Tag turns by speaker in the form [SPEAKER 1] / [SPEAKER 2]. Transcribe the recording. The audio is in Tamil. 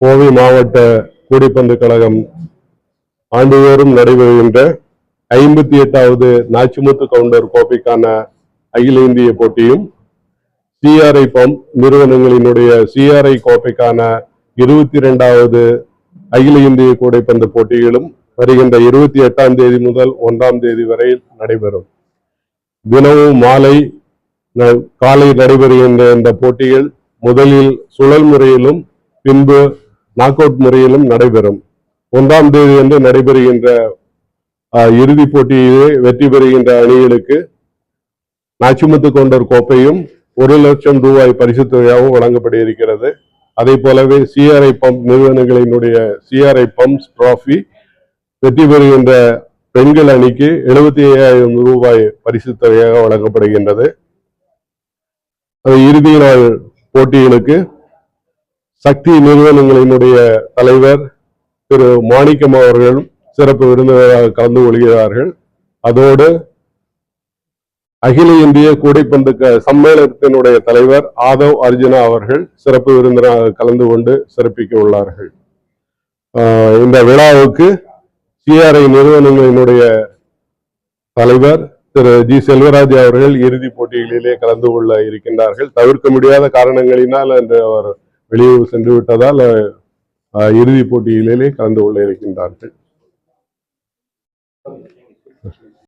[SPEAKER 1] கோவை மாவட்ட கூடைப்பந்து கழகம் ஆண்டுதோறும் நடைபெறுகின்ற 58வது நாச்சிமுத்து கவுண்டர் கோப்பைக்கான அகில இந்திய போட்டியும் சிஆர்ஐ பம்ப் நிறுவனங்களினுடைய சிஆர்ஐ கோப்பைக்கான 22வது அகில இந்திய கூடைப்பந்து போட்டிகளும் வருகின்ற 28ஆம் தேதி முதல் 1ஆம் தேதி வரை நடைபெறும். தினமும் காலை நடைபெறுகின்ற இந்த போட்டிகள் முதலில் சுழல் முறையிலும் பின்பு நாக் அவுட் முறையிலும் நடைபெறும். 1ஆம் தேதி என்று நடைபெறுகின்ற இறுதிப் போட்டியிலே வெற்றி பெறுகின்ற அணிகளுக்கு நாச்சிமுத்து கவுண்டர் கோப்பையும் 1 லட்சம் ரூபாய் பரிசுத் தொகையாகவும் வழங்கப்பட இருக்கிறது. அதே போலவே சிஆர்ஐ பம்ப் நிறுவனங்களினுடைய சிஆர்ஐ பம்ப்ஸ் டிராபி வெற்றி பெறுகின்ற பெண்கள் அணிக்கு 75,000 ரூபாய் பரிசுத் தொகையாக வழங்கப்படுகின்றது. இறுதி நாள் போட்டிகளுக்கு சக்தி நிறுவனங்களினுடைய தலைவர் திரு மாணிக்கம் அவர்கள் சிறப்பு விருந்தினராக கலந்து கொள்கிறார்கள். அதோடு அகில இந்திய கூடைப்பந்து சம்மேளனத்தினுடைய தலைவர் ஆதவ் அர்ஜுனா அவர்கள் சிறப்பு விருந்தினராக கலந்து கொண்டு சிறப்பிக்க உள்ளார்கள். இந்த விழாவுக்கு சிஆர்ஐ நிறுவனங்களினுடைய தலைவர் திரு ஜி செல்வராஜ் அவர்கள் இறுதிப் போட்டிகளிலே கலந்து கொள்ள இருக்கின்றார்கள். தவிர்க்க முடியாத காரணங்களினால் என்று அவர் வெளியூர் சென்று விட்டதால் இறுதிப் போட்டிகளிலே கலந்து கொள்ள இருக்கின்றார்கள்.